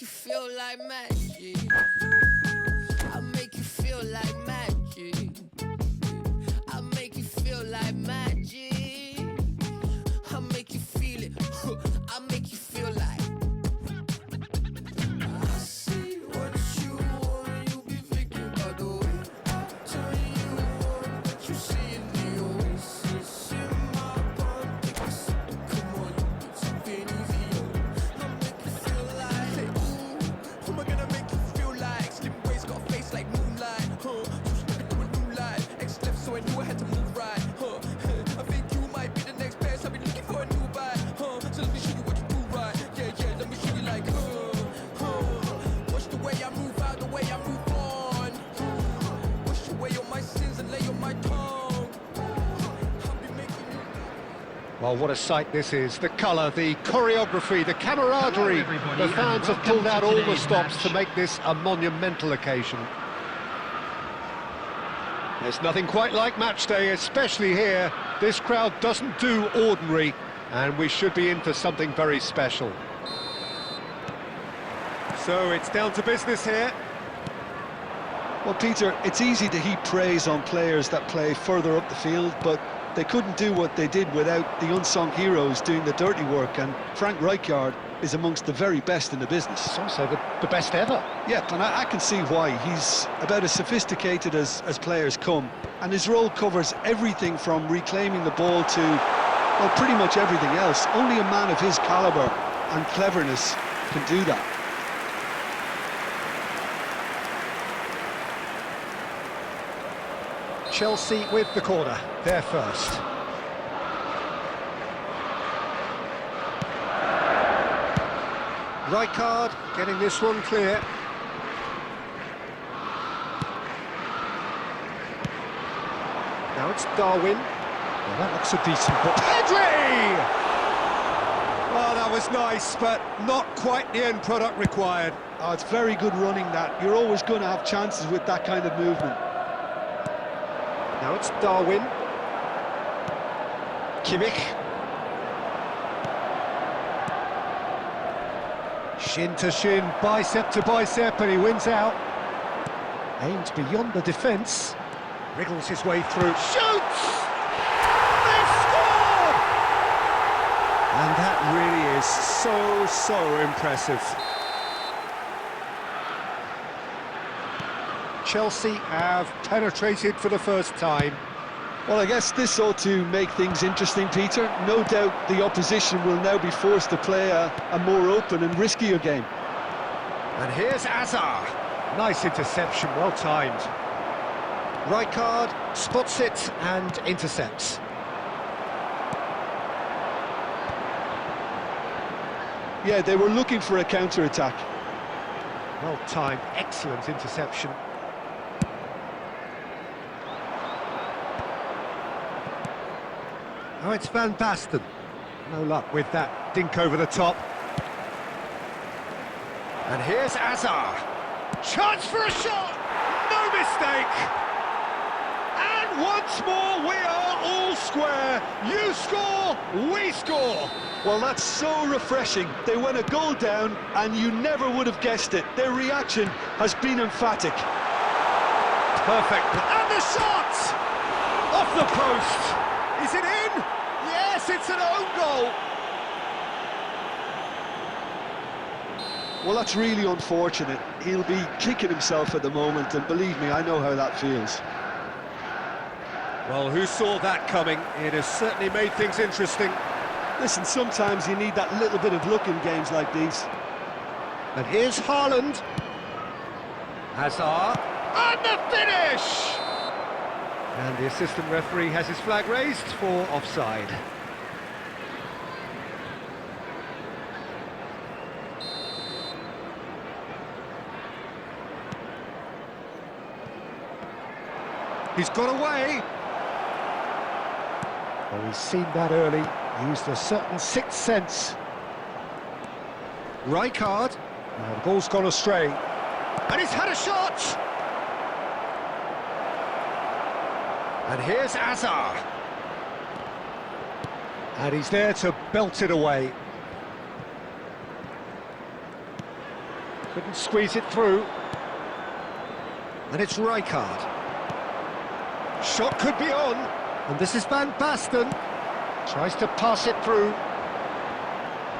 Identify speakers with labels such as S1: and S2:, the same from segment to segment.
S1: feel like magic. I make you feel like magic. I make you feel like magic. I make you feel it. I make you feel like. I see what you want. You be thinking about the way I turn you on. What you see in the oasis in my palm. Take a sip, come on, you get something easy on. I make you feel like, say, ooh, who am I gonna make you feel like? Slim waist got a face like moonlight, huh? You step into a new life. X left, so I knew I had to move right, huh? I think you might be the next best. I've been looking for a new vibe, huh? So let me show you what you do right. Yeah, yeah, let me show you like, watch the way I move out, the way I move on. Wash away all my sins and lay on my tongue. I'll be making you.
S2: Well, what a sight this is. The colour, the choreography, the camaraderie.
S3: Hello, everybody,
S2: The fans
S3: and
S2: have pulled out
S3: welcome
S2: all
S3: to
S2: the stops
S3: today's
S2: to
S3: match.
S2: make this a monumental occasion. There's nothing quite like match day, especially here. This crowd doesn't do ordinary, and we should be in for something very special. So it's down to business here.
S4: Well, Peter, it's easy to heap praise on players that play further up the field, but they couldn't do what they did without the unsung heroes doing the dirty work, and Frank Rijkaard is amongst the very best in the business.
S2: It's also the best ever.
S4: Yeah, and I can see why. He's about as sophisticated as players come, and his role covers everything from reclaiming the ball to, well, pretty much everything else. Only a man of his calibre and cleverness can do that.
S2: Chelsea with the corner, they're first. Rijkaard getting this one clear. Now it's Darwin. Well, that looks a decent ball. Pedri! Well, that was nice, but not quite the end product required.
S4: Oh, it's very good running that. You're always going to have chances with that kind of movement.
S2: Now it's Darwin. Kimmich. Shin to shin, bicep to bicep, and he wins out. Aims beyond the defence. Wriggles his way through. Shoots! They've scored! And that really is so impressive. Chelsea have penetrated for the first time.
S4: Well, I guess this ought to make things interesting, Peter. No doubt the opposition will now be forced to play a more open and riskier game.
S2: And here's Azar. Nice interception, well timed. Rijkaard spots it and intercepts.
S4: Yeah, they were looking for a counter-attack.
S2: Well timed, excellent interception. Oh, it's Van Basten. No luck with that dink over the top. And here's Azar. Chance for a shot! No mistake! And once more, we are all square. You score, we score.
S4: Well, that's so refreshing. They went a goal down, and you never would have guessed it. Their reaction has been emphatic.
S2: Perfect. And the shot! Off the post. Is it in? Yes, it's an own goal.
S4: Well, that's really unfortunate. He'll be kicking himself at the moment, and believe me, I know how that feels.
S2: Well, who saw that coming? It has certainly made things interesting.
S4: Listen, sometimes you need that little bit of luck in games like these.
S2: And here's Haaland. Hazard. And the finish! And the assistant referee has his flag raised for offside. He's got away. Well, he's seen that early. Used a certain sixth sense. Rijkaard. Now the ball's gone astray. And he's had a shot! And here's Azar. And he's there to belt it away. Couldn't squeeze it through. And it's Rijkaard. Shot could be on. And this is Van Basten. Tries to pass it through.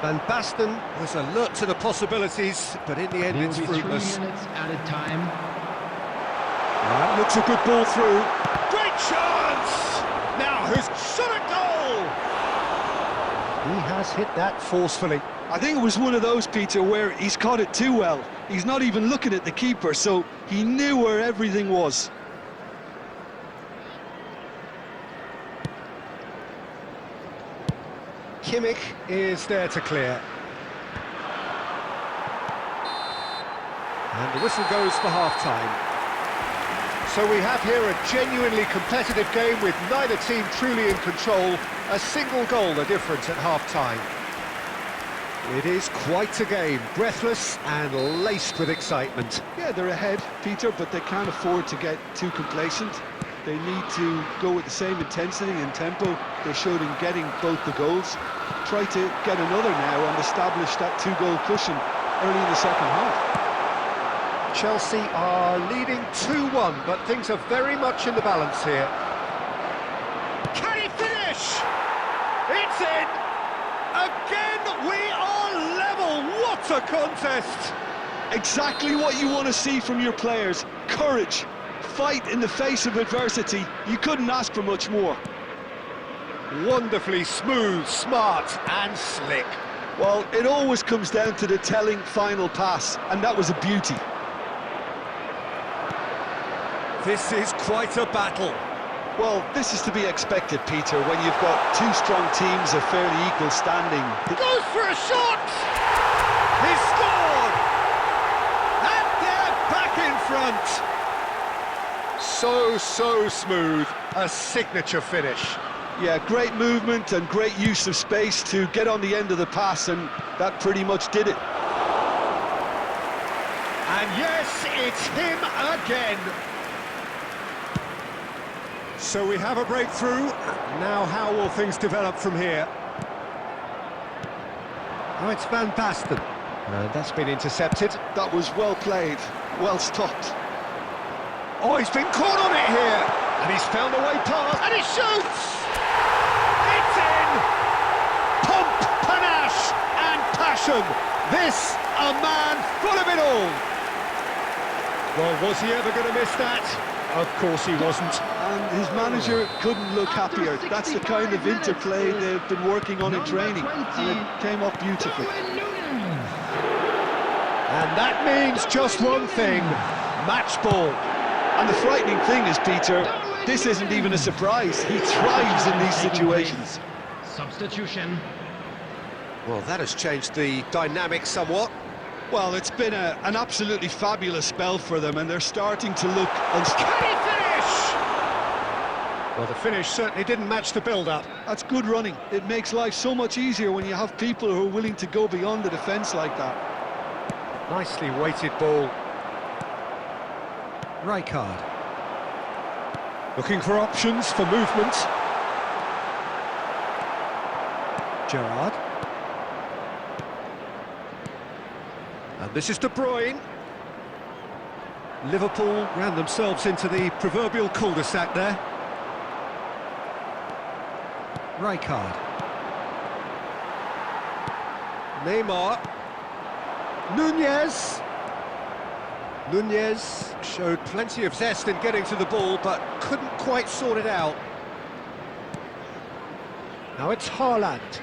S2: Van Basten was alert to the possibilities, but in the end
S3: There
S2: it's
S3: will be 3
S2: fruitless.
S3: minutes added time.
S2: That looks a good ball through. Great chance! Now who's shot a goal? He has hit that forcefully.
S4: I think it was one of those, Peter, where he's caught it too well. He's not even looking at the keeper, so he knew where everything was.
S2: Kimmich is there to clear. And the whistle goes for half-time. So we have here a genuinely competitive game with neither team truly in control. A single goal the difference at half-time. It is quite a game, breathless and laced with excitement.
S4: Yeah, they're ahead, Peter, but they can't afford to get too complacent. They need to go with the same intensity and tempo they showed in getting both the goals. Try to get another now and establish that 2-goal cushion early in the second half.
S2: Chelsea are leading 2-1, but things are very much in the balance here. Can he finish? It's in! Again, we are level! What a contest!
S4: Exactly what you want to see from your players. Courage, fight in the face of adversity. You couldn't ask for much more.
S2: Wonderfully smooth, smart and slick.
S4: Well, it always comes down to the telling final pass, and that was a beauty.
S2: This is quite a battle.
S4: Well, this is to be expected, Peter, when you've got two strong teams of fairly equal standing.
S2: Goes for a shot! He scored! And they're back in front! So smooth. A signature finish.
S4: Yeah, great movement and great use of space to get on the end of the pass, and that pretty much did it.
S2: And yes, it's him again. So we have a breakthrough. Now how will things develop from here? Oh, it's Van Basten. That's been intercepted.
S4: That was well played, well stopped.
S2: Oh, he's been caught on it here. And he's found a way past. And he shoots! It's in! Pomp, panache and passion. This, a man full of it all. Well, was he ever going to miss that? Of course he wasn't.
S4: And his manager couldn't look happier. That's the kind of interplay they've been working on in training, and it came off beautifully.
S2: And that means just one thing, match ball.
S4: And the frightening thing is, Peter, this isn't even a surprise. He thrives in these situations.
S3: Substitution.
S2: Well, that has changed the dynamic somewhat.
S4: Well, it's been an absolutely fabulous spell for them, and they're starting to look unstoppable.
S2: Can he finish? Well, the finish certainly didn't match the build-up.
S4: That's good running. It makes life so much easier when you have people who are willing to go beyond the defence like that.
S2: Nicely weighted ball. Rijkaard. Looking for options for movement. Gerrard. And this is De Bruyne. Liverpool ran themselves into the proverbial cul-de-sac there. Rijkaard. Neymar. Nunez. Nunez showed plenty of zest in getting to the ball, but couldn't quite sort it out. Now it's Haaland.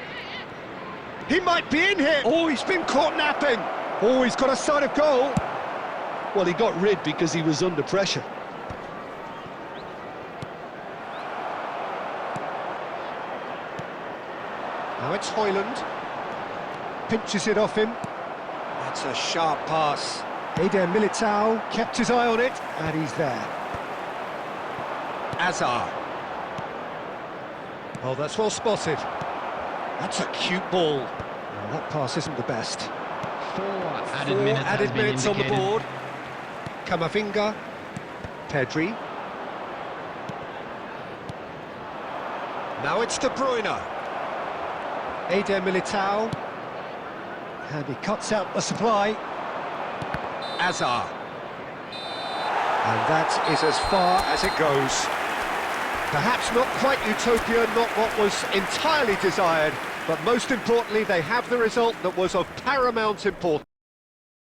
S2: He might be in here. Oh, he's been caught napping. Oh, he's got a sight of goal.
S4: Well, he got rid because he was under pressure.
S2: Now it's Højlund. Pinches it off him. That's a sharp pass. Eder Militao kept his eye on it, and he's there. Azar. Oh, that's well spotted. That's a cute ball. Well, that pass isn't the best.
S3: Four
S2: Four added minutes on the board. Camavinga. Pedri. Now it's De Bruyne. Eder Militao. And he cuts out the supply. Azar. And that is as far as it goes. Perhaps not quite utopia, not what was entirely desired, but most importantly, they have the result that was of paramount importance.